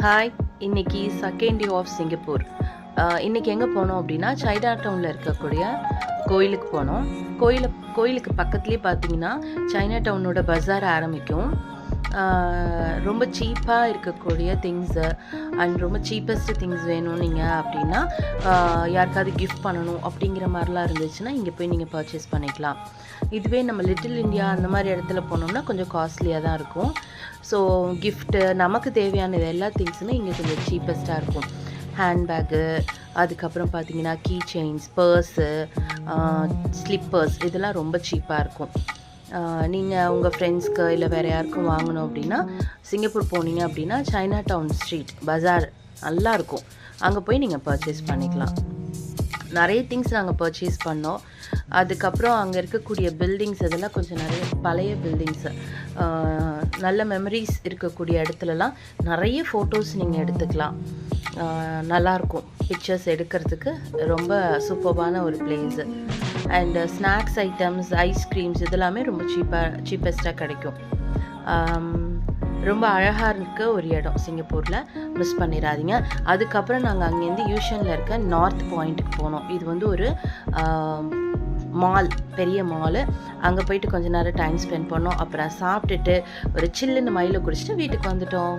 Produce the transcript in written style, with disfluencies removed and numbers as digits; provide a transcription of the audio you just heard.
Hi, இன்னைக்கு second day of Singapore. இன்னைக்கு எங்கே போனோம் அப்படின்னா, சைனா டவுனில் இருக்கக்கூடிய கோயிலுக்கு போனோம். கோயிலுக்கு பக்கத்துலேயே பார்த்தீங்கன்னா சைனா டவுனோட பஜார் ஆரம்பிக்கும். ரொம்ப சீப்பாக இருக்கக்கூடிய திங்ஸு அண்ட் ரொம்ப சீப்பஸ்ட்டு திங்ஸ் வேணும் நீங்கள் அப்படின்னா, யாருக்காவது கிஃப்ட் பண்ணணும் அப்படிங்கிற மாதிரிலாம் இருந்துச்சுன்னா இங்கே போய் நீங்கள் பர்ச்சேஸ் பண்ணிக்கலாம். இதுவே நம்ம லிட்டில் இந்தியா அந்த மாதிரி இடத்துல போனோம்னா கொஞ்சம் காஸ்ட்லியாக தான் இருக்கும். ஸோ கிஃப்ட்டு நமக்கு தேவையானது எல்லா திங்ஸுமே இங்கே கொஞ்சம் சீப்பஸ்ட்டாக இருக்கும். ஹேண்ட்பேக்கு, அதுக்கப்புறம் பார்த்தீங்கன்னா கீ செயின்ஸ், பர்ஸு, ஸ்லிப்பர்ஸ் இதெல்லாம் ரொம்ப சீப்பாக இருக்கும். நீங்கள் உங்கள் ஃப்ரெண்ட்ஸ்க்கு இல்லை வேறு யாருக்கும் வாங்கணும் அப்படின்னா சிங்கப்பூர் போனீங்க அப்படின்னா சைனா டவுன் ஸ்ட்ரீட் பஜார் நல்லாயிருக்கும். அங்கே போய் நீங்கள் பர்ச்சேஸ் பண்ணிக்கலாம். நிறைய திங்ஸ் நாங்கள் பர்ச்சேஸ் பண்ணோம். அதுக்கப்புறம் அங்கே இருக்கக்கூடிய பில்டிங்ஸ் இதெல்லாம் கொஞ்சம் நிறைய பழைய பில்டிங்ஸு, நல்ல மெமரிஸ் இருக்கக்கூடிய இடத்துலலாம் நிறைய ஃபோட்டோஸ் நீங்கள் எடுத்துக்கலாம். நல்லாயிருக்கும் பிக்சர்ஸ் எடுக்கிறதுக்கு. ரொம்ப சூப்பர்பான ஒரு place. And snacks items, ice creams இதெல்லாமே ரொம்ப சீப்பஸ்ட்டாக கிடைக்கும். ரொம்ப அழகாக இருக்க ஒரு இடம் சிங்கப்பூரில், மிஸ் பண்ணிடாதீங்க. அதுக்கப்புறம் நாங்கள் அங்கேருந்து யூஷனில் இருக்க நார்த் பாயிண்ட்டுக்கு போனோம். இது வந்து ஒரு மால், பெரிய மாலு. அங்கே போயிட்டு கொஞ்சம் நேரம் டைம் ஸ்பெண்ட் பண்ணோம். அப்புறம் சாப்பிட்டுட்டு ஒரு சில்லுன்னு மயிலை குடிச்சிட்டு வீட்டுக்கு வந்துட்டோம்.